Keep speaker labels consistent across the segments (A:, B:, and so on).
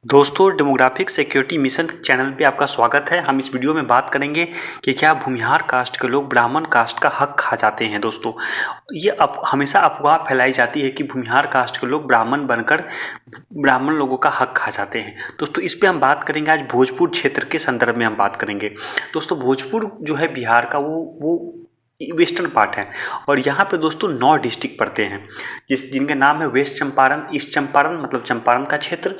A: दोस्तों, demographic security mission channel पे आपका स्वागत है। हम इस वीडियो में बात करेंगे कि क्या भूमिहार कास्ट के लोग ब्राह्मण कास्ट का हक खा जाते हैं। दोस्तों, ये हमेशा अफवाह फैलाई जाती है कि भूमिहार कास्ट के लोग ब्राह्मण बनकर ब्राह्मण लोगों का हक खा जाते हैं। दोस्तों, इस पे हम बात करेंगे। आज भोजपुर क्षेत्र के संदर्भ में हम बात करेंगे। दोस्तों, भोजपुर जो है बिहार का वो वेस्टर्न पार्ट है और यहाँ पे दोस्तों 9 डिस्ट्रिक्ट पड़ते हैं जिनके नाम है वेस्ट चंपारण, ईस्ट चंपारण मतलब चंपारण का क्षेत्र,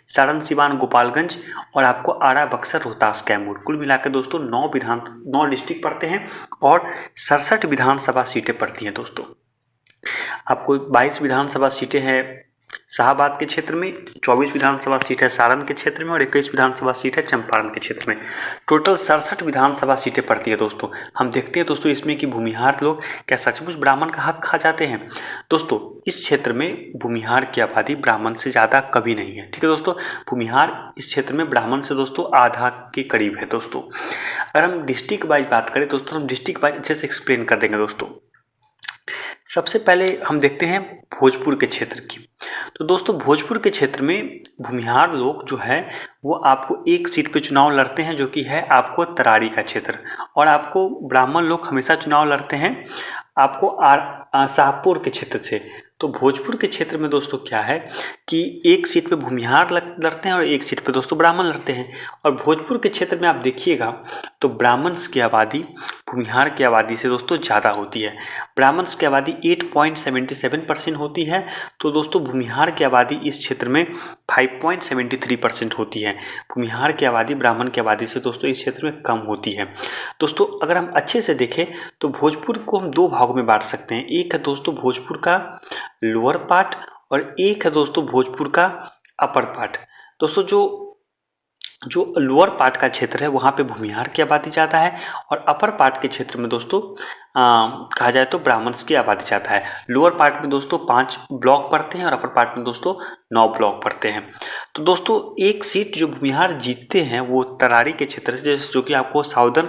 A: सारण, सिवान, गोपालगंज और आपको आरा, बक्सर, रोहतास, कैमूर। कुल मिलाकर दोस्तों 9 डिस्ट्रिक्ट पड़ते हैं और 67 विधानसभा सीटें पड़ती हैं। दोस्तों, आपको 22 विधानसभा सीटें हैं शाहाबाद के क्षेत्र में, 24 विधानसभा सीट है सारण के क्षेत्र में और 21 विधानसभा सीट है चंपारण के क्षेत्र में। टोटल 67 विधानसभा सीटें पड़ती है। दोस्तों, हम देखते हैं दोस्तों इसमें कि भूमिहार लोग क्या सचमुच ब्राह्मण का हक खा जाते हैं। दोस्तों, इस क्षेत्र में भूमिहार की आबादी ब्राह्मण से ज़्यादा कभी नहीं है। ठीक है दोस्तों, भूमिहार इस क्षेत्र में ब्राह्मण से दोस्तों आधा के करीब है। दोस्तों, अगर हम डिस्ट्रिक्ट वाइज बात करें दोस्तों, हम डिस्ट्रिक्ट वाइज अच्छे से एक्सप्लेन कर देंगे। दोस्तों, सबसे पहले हम देखते हैं भोजपुर के क्षेत्र की। तो दोस्तों, भोजपुर के क्षेत्र में भूमिहार लोग जो है वो आपको एक सीट पे चुनाव लड़ते हैं जो कि है आपको तरारी का क्षेत्र, और आपको ब्राह्मण लोग हमेशा चुनाव लड़ते हैं आपको शाहपुर के क्षेत्र से। तो भोजपुर के क्षेत्र में दोस्तों क्या है कि एक सीट पे भूमिहार लड़ते हैं और एक सीट पे दोस्तों ब्राह्मण लड़ते हैं। और भोजपुर के क्षेत्र में आप देखिएगा तो ब्राह्मण्स की आबादी भूमिहार की आबादी से दोस्तों ज़्यादा होती है। ब्राह्मण्स की आबादी 8.77% होती है, तो दोस्तों भूमिहार की आबादी इस क्षेत्र में 5.73% होती है। भूमिहार की आबादी ब्राह्मण की आबादी से दोस्तों इस क्षेत्र में कम होती है। दोस्तों, अगर हम अच्छे से देखें तो भोजपुर को हम 2 भागों में बांट सकते हैं। एक है दोस्तों भोजपुर का लोअर पार्ट और एक है दोस्तों भोजपुर का अपर पार्ट। दोस्तों, जो लोअर पार्ट का क्षेत्र है वहाँ पे भूमिहार की आबादी ज़्यादा है और अपर पार्ट के क्षेत्र में दोस्तों कहा जाए तो ब्राह्मण्स की आबादी ज़्यादा है। लोअर पार्ट में दोस्तों 5 ब्लॉक पड़ते हैं और अपर पार्ट में दोस्तों 9 ब्लॉक पड़ते हैं। तो दोस्तों, एक सीट जो भूमिहार जीतते हैं वो तरारी के क्षेत्र से, जो कि आपको साउदर्न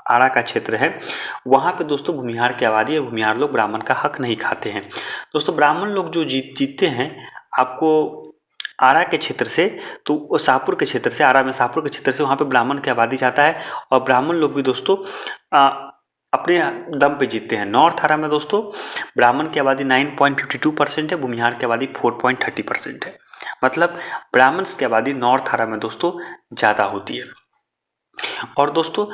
A: आरा का क्षेत्र है, वहाँ पे दोस्तों भूमिहार की आबादी है। भूमिहार लोग ब्राह्मण का हक नहीं खाते हैं। दोस्तों, ब्राह्मण लोग जो जीतते हैं आपको आरा के क्षेत्र से, तो शाहपुर के क्षेत्र से, आरा में शाहपुर के क्षेत्र से, वहाँ पे ब्राह्मण की आबादी ज़्यादा है और ब्राह्मण लोग भी दोस्तों अपने दम पे जीतते हैं। नॉर्थ आरा में दोस्तों ब्राह्मण की आबादी 9.52% है, भूमिहार की आबादी 4.30% है। मतलब ब्राह्मण्स की आबादी नॉर्थ आरा में दोस्तों ज़्यादा होती है। और दोस्तों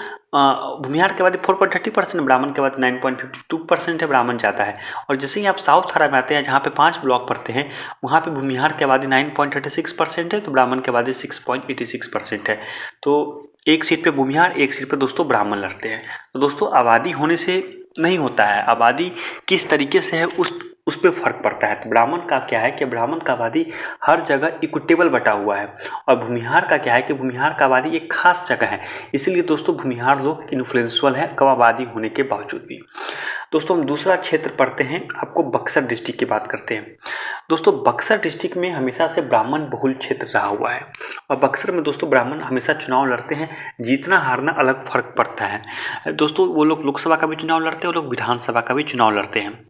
A: भूमिहार की आबादी 4.30%, ब्राह्मण की आबादी 9.52% है, ब्राह्मण ज़्यादा है। और जैसे ही आप साउथ आरा में आते हैं जहाँ पे 5 ब्लॉक पड़ते हैं, वहाँ पे भूमिहार की आबादी 9.36% है, तो ब्राह्मण की आबादी 6.86% है। तो एक सीट पे भूमिहार, एक सीट पे दोस्तों ब्राह्मण लड़ते हैं। तो दोस्तों, आबादी होने से नहीं होता है, आबादी किस तरीके से है उस पर फर्क पड़ता है। तो ब्राह्मण का क्या है कि ब्राह्मण का आबादी हर जगह इक्विटेबल बटा हुआ है और भूमिहार का क्या है कि भूमिहार का आबादी एक खास जगह है। इसीलिए दोस्तों भूमिहार लोग इन्फ्लुएंशियल है कम आबादी होने के बावजूद भी। दोस्तों, हम दूसरा क्षेत्र पढ़ते हैं, आपको बक्सर डिस्ट्रिक्ट की बात करते हैं। दोस्तों, बक्सर डिस्ट्रिक्ट में हमेशा से ब्राह्मण बहुल क्षेत्र रहा हुआ है और बक्सर में दोस्तों ब्राह्मण हमेशा चुनाव लड़ते हैं। जीतना हारना अलग फर्क पड़ता है। दोस्तों, वो लोग लोकसभा का भी चुनाव लड़ते हैं, वो लोग विधानसभा का भी चुनाव लड़ते हैं।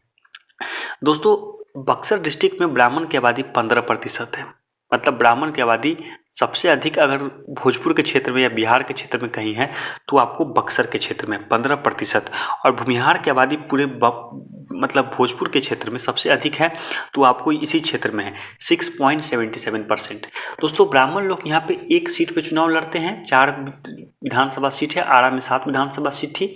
A: दोस्तों, बक्सर डिस्ट्रिक्ट में ब्राह्मण की आबादी 15% है। मतलब ब्राह्मण की आबादी सबसे अधिक अगर भोजपुर के क्षेत्र में या बिहार के क्षेत्र में कहीं है तो आपको बक्सर के क्षेत्र में 15%, और भूमिहार की आबादी पूरे मतलब भोजपुर के क्षेत्र में सबसे अधिक है तो आपको इसी क्षेत्र में है 6.77%। दोस्तों, ब्राह्मण लोग यहाँ पे एक सीट पे चुनाव लड़ते हैं। 4 विधानसभा सीट है, आरा में 7 विधानसभा सीट थी।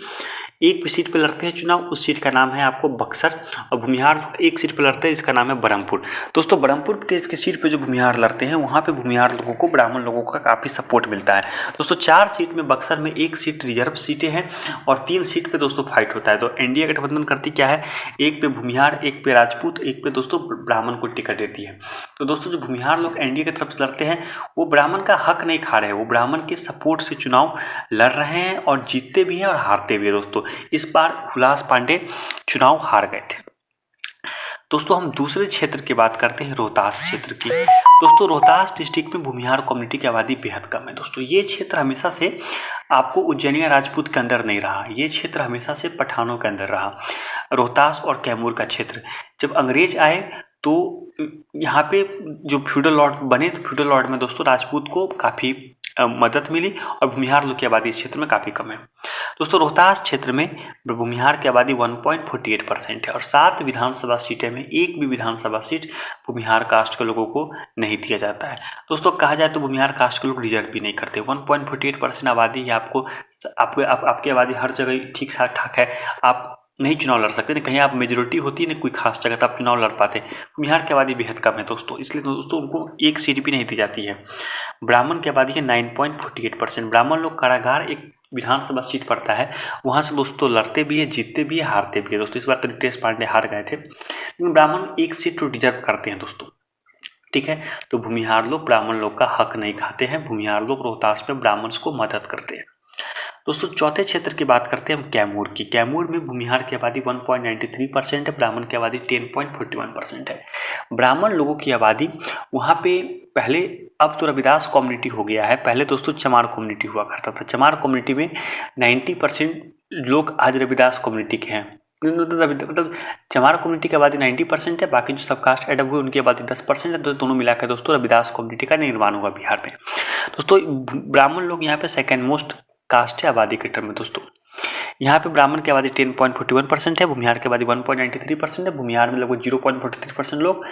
A: एक सीट पे लड़ते हैं चुनाव, उस सीट का नाम है आपको बक्सर, और भूमिहार एक सीट पे लड़ते हैं जिसका नाम है बरहमपुर। दोस्तों, बरहमपुर के सीट पे जो भूमिहार लड़ते हैं वहाँ पे भूमिहार लोगों को ब्राह्मण लोगों का काफ़ी सपोर्ट मिलता है। दोस्तों, 4 सीट में बक्सर में 1 सीट रिजर्व सीटें हैं और 3 सीट पे दोस्तों फाइट होता है। तो एनडीए गठबंधन करती क्या है, एक पे भूमिहार, एक पे राजपूत, एक पे दोस्तों ब्राह्मण को टिकट देती है। तो दोस्तों, जो भूमिहार लोग एनडीए की तरफ से लड़ते हैं वो ब्राह्मण का हक नहीं खा रहे हैं, वो ब्राह्मण के सपोर्ट से चुनाव लड़ रहे हैं और जीतते भी हैं और हारते भी हैं। दोस्तों, इस बार हुलास पांडे चुनाव हार गए थे। दोस्तों, हम दूसरे क्षेत्र की बात करते हैं, रोहतास क्षेत्र की। दोस्तों, रोहतास डिस्ट्रिक्ट में भूमिहार कम्युनिटी की आबादी बेहद कम है। दोस्तों, ये क्षेत्र हमेशा से आपको उज्जैनिया राजपूत के अंदर नहीं रहा, ये क्षेत्र हमेशा से पठानों के अंदर रहा। रोहतास और कैमूर का क्षेत्र, जब अंग्रेज आए तो यहाँ पे जो फ्यूडल लॉर्ड बने, तो फ्यूडल लॉर्ड में दोस्तों राजपूत को काफ़ी मदद मिली और भूमिहार लोग की आबादी इस क्षेत्र में काफ़ी कम है। दोस्तों रोहतास क्षेत्र में भूमिहार की आबादी 1.48% है और 7 विधानसभा सीटें में एक भी विधानसभा सीट भूमिहार कास्ट के लोगों को नहीं दिया जाता है। दोस्तों कहा जाए तो भूमिहार कास्ट के लोग रिजर्व भी नहीं करते। 1.48% आबादी है, आपकी आबादी हर जगह ठीक ठाक है, आप नहीं चुनाव लड़ सकते, ना कहीं आप मेजोरिटी होती है ना कोई खास जगह तो आप चुनाव लड़ पाते। बिहार की आबादी बेहद कम है दोस्तों, इसलिए दोस्तों उनको एक सीट भी नहीं दी जाती है। ब्राह्मण की आबादी है 9.48%। ब्राह्मण लोग कारागार एक विधानसभा सीट पड़ता है, वहाँ से दोस्तों लड़ते भी है, जीतते भी है, हारते भी है। दोस्तों इस बार तो रितेश पांडे हार गए थे, लेकिन ब्राह्मण एक सीट तो डिजर्व करते हैं दोस्तों, ठीक है। तो भूमिहार लोग ब्राह्मण लोग का हक नहीं खाते हैं, भूमिहार लोग रोहतास में ब्राह्मण को मदद करते हैं। दोस्तों चौथे क्षेत्र की बात करते हैं हम कैमूर की। कैमूर में भूमिहार की आबादी 1.93% है, ब्राह्मण की आबादी 10.41% है। ब्राह्मण लोगों की आबादी वहाँ पे पहले, अब तो रविदास कम्युनिटी हो गया है, पहले दोस्तों चमार कम्युनिटी हुआ करता था। चमार कम्युनिटी में 90% लोग आज रविदास कम्युनिटी के हैं। मतलब चमार कम्युनिटी की आबादी 90% है, बाकी जो सब कास्ट एडअप हुए उनकी आबादी 10% है। दोनों मिलाकर दोस्तों रविदास कम्युनिटी का निर्माण हुआ बिहार में। दोस्तों ब्राह्मण लोग यहाँ पे सेकेंड मोस्ट कास्ट है आबादी के टर्म में। दोस्तों यहाँ पे ब्राह्मण की आबादी 10.41% है, भूमिहार की आबादी 1.93% है। भूमिहार में लगभग 0.43% लोग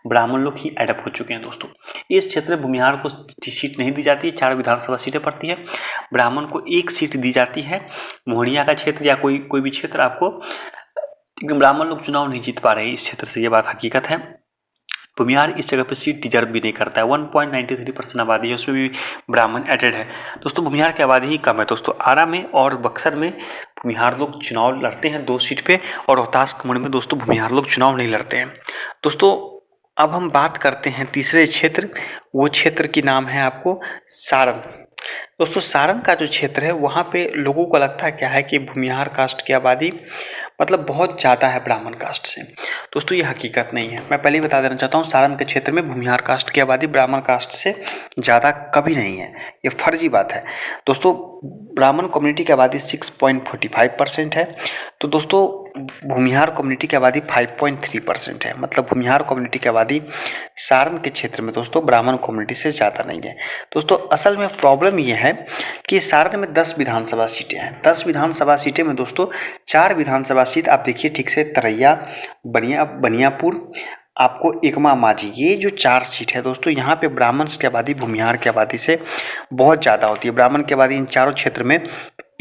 A: ब्राह्मण लोग ही एडअप हो चुके हैं। दोस्तों इस क्षेत्र में भूमिहार को सीट नहीं दी जाती है, 4 विधानसभा सीटें पड़ती है। ब्राह्मण को एक सीट दी जाती है, मोहनिया का क्षेत्र या कोई भी क्षेत्र आपको, लेकिन ब्राह्मण लोग चुनाव नहीं जीत पा रहे हैं इस क्षेत्र से, ये बात हकीकत है। भूमिहार इस जगह पर सीट डिजर्व भी नहीं करता है। 1.93% आबादी है, उसमें भी ब्राह्मण एडेड है। दोस्तों भूमिहार की आबादी ही कम है। दोस्तों आरा में और बक्सर में भूमिहार लोग चुनाव लड़ते हैं 2 सीट पे, और रोहतास कुमार में दोस्तों भूमिहार लोग चुनाव नहीं लड़ते हैं। दोस्तों अब हम बात करते हैं तीसरे क्षेत्र, वो क्षेत्र की नाम है आपको सारण। दोस्तों सारण का जो क्षेत्र है वहाँ पे लोगों को लगता है क्या है कि भूमिहार कास्ट की आबादी मतलब बहुत ज़्यादा है ब्राह्मण कास्ट से। दोस्तों ये हकीकत नहीं है। मैं पहले ही बता देना चाहता हूँ, सारण के क्षेत्र में भूमिहार कास्ट की आबादी ब्राह्मण कास्ट से ज़्यादा कभी नहीं है, ये फर्जी बात है। दोस्तों ब्राह्मण कम्युनिटी की आबादी 6.45% है, तो दोस्तों भूमिहार कम्युनिटी की आबादी 5.3% है। मतलब भूमिहार कम्युनिटी की आबादी सारण के क्षेत्र में दोस्तों ब्राह्मण कम्युनिटी से ज़्यादा नहीं है। दोस्तों असल में प्रॉब्लम ये है कि सारण में 10 विधानसभा सीटें हैं। 10 विधानसभा सीटें में दोस्तों 4 विधानसभा सीट आप देखिए ठीक से, तरैया, बनियापुर, आपको एकमा माझी, ये जो 4 सीट है दोस्तों, यहाँ पे ब्राह्मण की आबादी भूमिहार की आबादी से बहुत ज़्यादा होती है। ब्राह्मण की आबादी इन चारों क्षेत्र में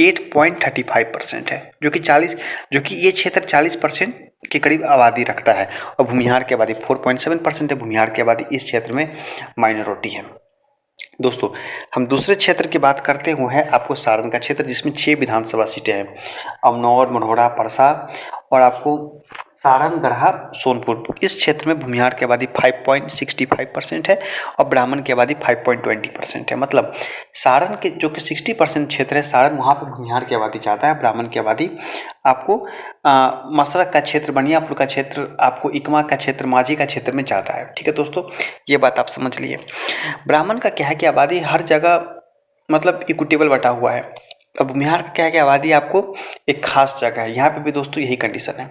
A: 8.35% है, जो कि ये क्षेत्र 40% के करीब आबादी रखता है, और भूमिहार की आबादी 4.7% है। भूमिहार की आबादी इस क्षेत्र में माइनॉरिटी है। दोस्तों हम दूसरे क्षेत्र की बात करते हैं, वो है आपको सारण का क्षेत्र, जिसमें 6 विधानसभा सीटें हैं। अमनौर, मढ़ौरा, परसा और आपको सारण, गढ़ा, सोनपुर। इस क्षेत्र में भूमिहार की आबादी 5.65% है और ब्राह्मण की आबादी 5.20% है। मतलब सारण के जो कि 60% क्षेत्र है सारण, वहाँ पर भूमिहार की आबादी ज़्यादा है, ब्राह्मण की आबादी आपको मसरक का क्षेत्र, बनियापुर का क्षेत्र, आपको इकमा का क्षेत्र, माझी का क्षेत्र में ज़्यादा है। ठीक है दोस्तों, ये बात आप समझ लिए। ब्राह्मण का क्या है कि आबादी हर जगह मतलब इक्विटेबल बटा हुआ है। अब भूमिहार का क्या है कि आबादी आपको एक खास जगह है, यहाँ पे भी दोस्तों यही कंडीशन है।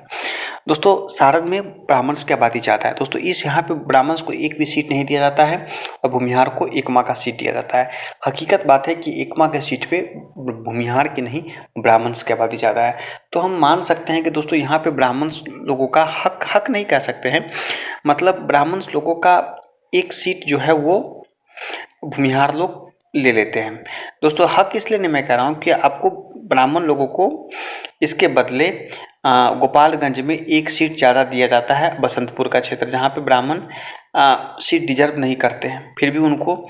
A: दोस्तों सारण में ब्राह्मण्स की आबादी ज़्यादा है। दोस्तों इस यहाँ पे ब्राह्मण्स को एक भी सीट नहीं दिया जाता है और भूमिहार को एकमा का सीट दिया जाता है। हकीकत बात है कि एकमा के सीट पे भूमिहार की नहीं, ब्राह्मण्स की आबादी ज़्यादा है। तो हम मान सकते हैं कि दोस्तों यहाँ पे ब्राह्मण्स लोगों का हक नहीं कह सकते हैं, मतलब ब्राह्मण्स लोगों का एक सीट जो है वो भूमिहार लोग ले लेते हैं। दोस्तों हक इसलिए नहीं मैं कह रहा हूँ कि आपको ब्राह्मण लोगों को इसके बदले गोपालगंज में एक सीट ज़्यादा दिया जाता है, बसंतपुर का क्षेत्र, जहाँ पे ब्राह्मण सीट डिजर्व नहीं करते हैं, फिर भी उनको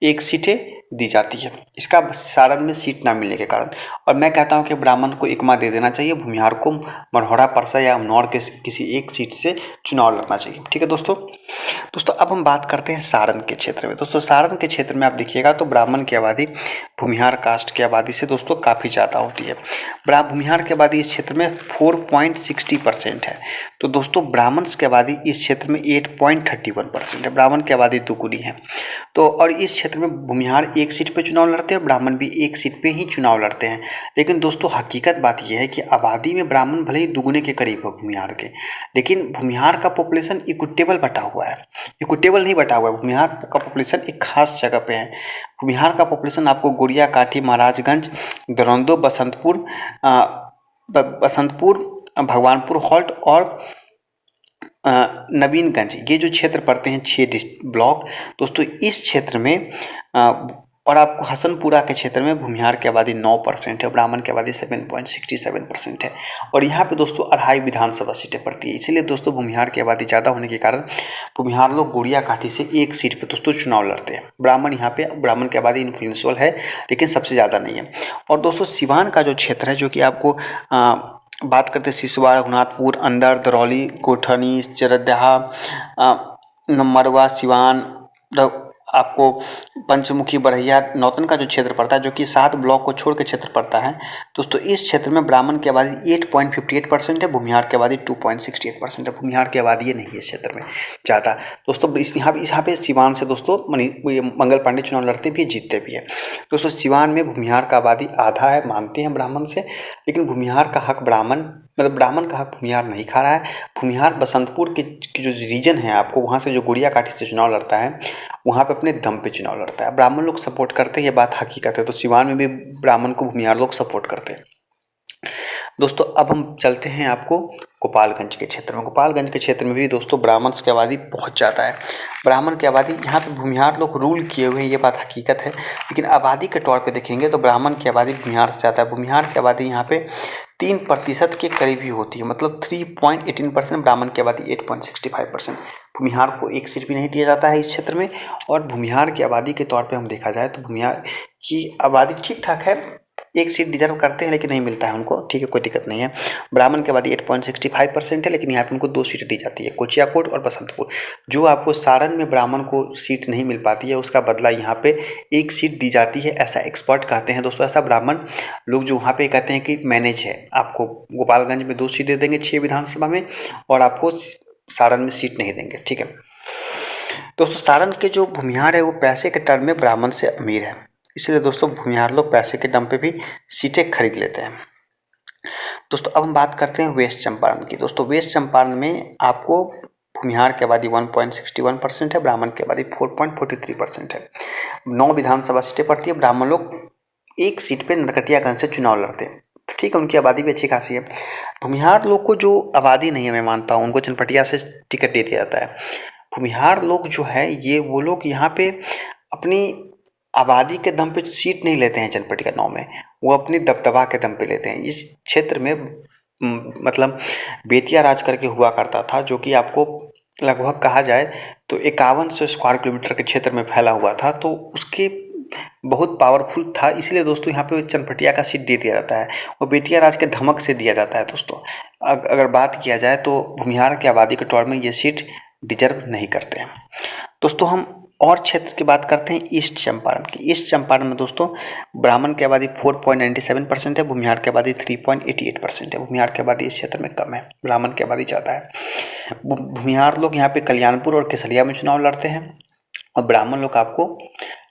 A: एक सीटें दी जाती है, इसका सारण में सीट ना मिलने के कारण। और मैं कहता हूं कि ब्राह्मण को एकमा दे देना चाहिए, भूमिहार को मढ़ौरा, परसा या अमनौर के किसी एक सीट से चुनाव लड़ना चाहिए। ठीक है दोस्तों अब हम बात करते हैं सारण के क्षेत्र में। दोस्तों सारण के क्षेत्र में आप देखिएगा तो ब्राह्मण की आबादी भूमिहार कास्ट की आबादी से दोस्तों काफ़ी ज़्यादा होती है। भूमिहार की आबादी इस क्षेत्र में 4.60% है, तो दोस्तों ब्राह्मण्स की आबादी इस क्षेत्र में 8.31% है। ब्राह्मण की आबादी दुगुनी है। तो और इस क्षेत्र में भूमिहार एक सीट पे चुनाव लड़ते हैं, ब्राह्मण भी एक सीट पे ही चुनाव लड़ते हैं। लेकिन दोस्तों हकीकत बात यह है कि आबादी में ब्राह्मण भले ही दुगुने के करीब हो भूमिहार के, लेकिन भूमिहार का पॉपुलेशन इक्विटेबल बटा हुआ है, इक्विटेबल नहीं बटा हुआ है। भूमिहार का पॉपुलेशन एक खास जगह पे है। भूमिहार का पॉपुलेशन आपको गोरिया, काठी, महाराजगंज, दरौंदो, बसंतपुर, भगवानपुर हॉल्ट और नवीनगंज, ये जो क्षेत्र पड़ते हैं 6 ब्लॉक दोस्तों, इस क्षेत्र में और आपको हसनपुरा के क्षेत्र में भूमिहार की आबादी 9% है, ब्राह्मण की आबादी 7.67% है। और यहाँ पे दोस्तों 2.5 विधानसभा सीटें पड़ती है। इसीलिए दोस्तों भूमिहार की आबादी ज़्यादा होने के कारण भूमिहार लोग गोरिया काठी से एक सीट पे दोस्तों चुनाव लड़ते हैं। ब्राह्मण की आबादी इन्फ्लुएंशियल है, लेकिन सबसे ज़्यादा नहीं है। और दोस्तों सिवान का जो क्षेत्र है, जो कि आपको बात करते हैं सिसवा, रघुनाथपुर, अंदर, दरौली, कोठनी, चरदहा, मरवा, सिवान, आपको पंचमुखी, बरहिया, नौतन का जो क्षेत्र पड़ता है, जो कि 7 ब्लॉक को छोड़ के क्षेत्र पड़ता है दोस्तों, इस क्षेत्र में ब्राह्मण की आबादी 8.58% है, भूमिहार की आबादी 2.68% है। भूमिहार की आबादी नहीं है इस क्षेत्र में ज़्यादा दोस्तों। यहाँ पे सिवान से दोस्तों मंगल पांडे चुनाव लड़ते भी, जीतते भी है दोस्तों। सिवान में भूमिहार का आबादी आधा है, मानते हैं ब्राह्मण से, लेकिन भूमिहार का हक ब्राह्मण का हक भूमिहार नहीं खा रहा है। भूमिहार बसंतपुर की जो रीजन है, आपको वहाँ से जो गोरिया काठी से चुनाव लड़ता है, वहाँ पे अपने दम पे चुनाव लड़ता है। ब्राह्मण लोग सपोर्ट करते हैं, ये बात हकीकत है। तो सिवान में भी ब्राह्मण को भूमिहार लोग सपोर्ट करते हैं दोस्तों। अब हम चलते हैं आपको गोपालगंज के क्षेत्र में। गोपालगंज के क्षेत्र में भी दोस्तों ब्राह्मण की आबादी बहुत ज़्यादा है। ब्राह्मण की आबादी यहाँ पे भूमिहार लोग रूल किए हुए हैं, ये बात हकीकत है, लेकिन आबादी के तौर पे देखेंगे तो ब्राह्मण की आबादी भूमिहार से ज़्यादा है। भूमिहार की आबादी यहाँ पे 3% के करीब ही होती है, मतलब 3.18%, ब्राह्मण की आबादी 8.65%। भूमिहार को एक सीट भी नहीं दिया जाता है इस क्षेत्र में। और भूमिहार की आबादी के तौर पे हम देखा जाए तो भूमिहार की आबादी ठीक ठाक है, एक सीट डिजर्व करते हैं लेकिन नहीं मिलता है उनको, ठीक है, कोई दिक्कत नहीं है। ब्राह्मण की आबादी 8.65% है, लेकिन यहाँ पे उनको 2 सीट दी जाती है, कोचियाकोट और बसंतपुर। जो आपको सारण में ब्राह्मण को सीट नहीं मिल पाती है, उसका बदला यहाँ पे एक सीट दी जाती है, ऐसा एक्सपर्ट कहते हैं दोस्तों। ऐसा ब्राह्मण लोग जो वहाँ पे कहते हैं कि मैनेज है, आपको गोपालगंज में 2 सीटें देंगे 6 विधानसभा में, और आपको सारण में सीट नहीं देंगे, ठीक है दोस्तों। सारण के जो भूमिहार है वो पैसे के टर्म में ब्राह्मण से अमीर है, इसलिए दोस्तों भूमिहार लोग पैसे के दम पे भी सीटें खरीद लेते हैं दोस्तों। अब हम बात करते हैं वेस्ट चंपारण की। दोस्तों वेस्ट चंपारण में आपको भूमिहार की आबादी 1.61% है, ब्राह्मण की आबादी 4.43% है। 9 विधानसभा सीटें पड़ती है। ब्राह्मण लोग एक सीट पे नरकटियागंज से चुनाव लड़ते हैं, ठीक है, उनकी आबादी भी अच्छी खासी है। भूमिहार लोग को जो आबादी नहीं है, मैं मानता हूँ, उनको चनपटिया से टिकट दे दिया जाता है। भूमिहार लोग जो है ये वो लोग यहाँ पे अपनी आबादी के दम पे सीट नहीं लेते हैं चनपटिया 9 में, वो अपनी दबदबा के दम पे लेते हैं। इस क्षेत्र में मतलब बेतिया राज करके हुआ करता था, जो कि आपको लगभग कहा जाए तो 5100 स्क्वायर किलोमीटर के क्षेत्र में फैला हुआ था, तो उसके बहुत पावरफुल था, इसलिए दोस्तों यहाँ पे चनपटिया का सीट दे दिया जाता है, वो बेतिया राज के धमक से दिया जाता है दोस्तों। अगर बात किया जाए तो भूमिहार की आबादी के तौर में ये सीट डिजर्व नहीं करते हैं दोस्तों। हम और क्षेत्र की बात करते हैं ईस्ट चंपारण की। ईस्ट चंपारण में दोस्तों ब्राह्मण की आबादी 4.97% है, भूमिहार की आबादी 3.88% है। भूमिहार की आबादी इस क्षेत्र में कम है, ब्राह्मण की आबादी ज़्यादा है। भूमिहार लोग यहाँ पे कल्याणपुर और केसरिया में चुनाव लड़ते हैं, और ब्राह्मण लोग आपको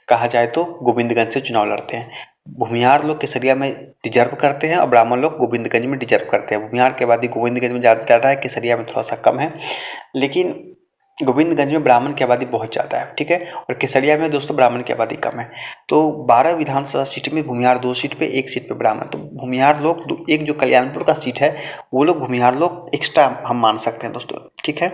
A: कहा जाए तो गोविंदगंज से चुनाव लड़ते हैं। भूमिहार लोग केसरिया में डिजर्व करते हैं और ब्राह्मण लोग गोविंदगंज में डिजर्व करते हैं। भूमिहार की आबादी गोविंदगंज में ज़्यादा है, केसरिया में थोड़ा सा कम है, लेकिन गोविंदगंज में ब्राह्मण की आबादी बहुत ज़्यादा है, ठीक है, और केसरिया में दोस्तों ब्राह्मण की आबादी कम है। तो 12 विधानसभा सीट में भूमिहार 2 सीट पे, 1 सीट पे ब्राह्मण। तो भूमिहार लोग एक जो कल्याणपुर का सीट है वो लोग भूमिहार लोग एक्स्ट्रा हम मान सकते हैं दोस्तों, ठीक है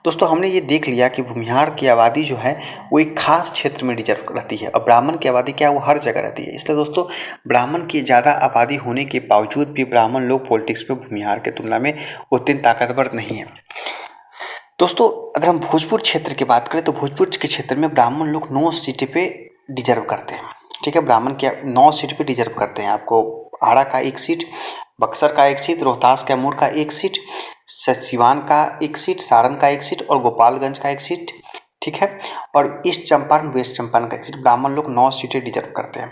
A: दोस्तों। हमने ये देख लिया कि भूमिहार की आबादी जो है वो एक खास क्षेत्र में डिजर्व रहती है, और ब्राह्मण की आबादी क्या है वो हर जगह रहती है। इसलिए दोस्तों ब्राह्मण की ज़्यादा आबादी होने के बावजूद भी ब्राह्मण लोग पॉलिटिक्स में भूमिहार की तुलना में उतने ताकतवर नहीं है दोस्तों। अगर हम भोजपुर क्षेत्र की बात करें तो भोजपुर के क्षेत्र में ब्राह्मण लोग 9 सीटें पे डिजर्व करते हैं, ठीक है, ब्राह्मण के 9 सीट पे डिजर्व करते हैं। आपको आरा का 1 सीट, बक्सर का 1 सीट, रोहतास कैमूर का 1 सीट, सिवान का 1 सीट, सारण का 1 सीट और गोपालगंज का 1 सीट, ठीक है, और ईस्ट चंपारण वेस्ट चंपारण का 1 सीट। ब्राह्मण लोग 9 सीटें डिजर्व करते हैं,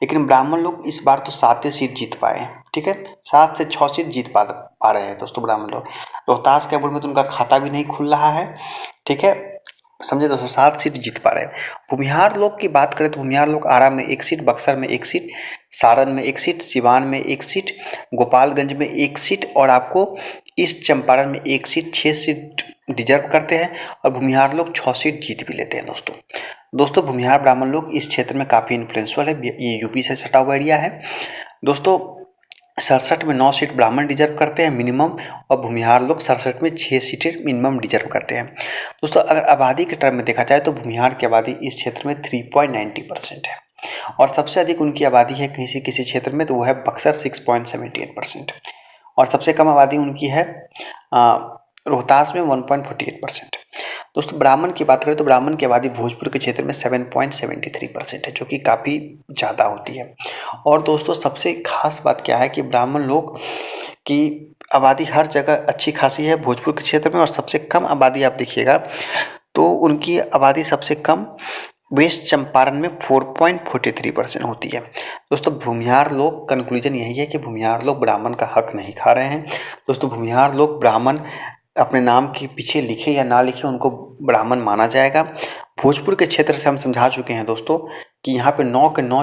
A: लेकिन ब्राह्मण लोग इस बार तो 7 सीट जीत पाए हैं, ठीक है, 7 से 6 सीट जीत पा रहे हैं दोस्तों ब्राह्मण लोग। रोहतास कैमूर में तो उनका खाता भी नहीं खुल रहा है, ठीक है, समझे दोस्तों, 7 सीट जीत पा रहे हैं। भूमिहार लोग की बात करें तो भूमिहार लोग आरा में 1 सीट, बक्सर में 1 सीट, सारण में 1 सीट, सिवान में 1 सीट, गोपालगंज में 1 सीट और आपको ईस्ट चंपारण में 1 सीट, 6 सीट डिजर्व करते हैं और भूमिहार लोग 6 सीट जीत भी लेते हैं दोस्तों भूमिहार ब्राह्मण लोग इस क्षेत्र में काफ़ी इन्फ्लुएंशियल है, ये यूपी से सटा हुआ एरिया है दोस्तों। 67 में 9 सीट ब्राह्मण डिजर्व करते हैं मिनिमम और भूमिहार लोग 67 में 6 सीटें मिनिमम डिजर्व करते हैं दोस्तों। अगर आबादी के टर्म में देखा जाए तो भूमिहार की आबादी इस क्षेत्र में 3.90% है और सबसे अधिक उनकी आबादी है किसी क्षेत्र में तो वो है बक्सर 6.78% और सबसे कम आबादी उनकी है रोहतास में 1.48%। दोस्तों ब्राह्मण की बात करें तो ब्राह्मण की आबादी भोजपुर के क्षेत्र में 7.73% है जो कि काफ़ी ज़्यादा होती है। और दोस्तों सबसे खास बात क्या है कि ब्राह्मण लोग की आबादी हर जगह अच्छी खासी है भोजपुर के क्षेत्र में और सबसे कम आबादी आप देखिएगा तो उनकी आबादी सबसे कम वेस्ट चंपारण में 4.43% होती है। दोस्तों भूमिहार लोग कंक्लूजन यही है कि भूमिहार लोग ब्राह्मण का हक नहीं खा रहे हैं दोस्तों। भूमिहार लोग ब्राह्मण अपने नाम के पीछे लिखे या ना लिखे उनको ब्राह्मण माना जाएगा। भोजपुर के क्षेत्र से हम समझा चुके हैं दोस्तों कि यहाँ पे 9 के 9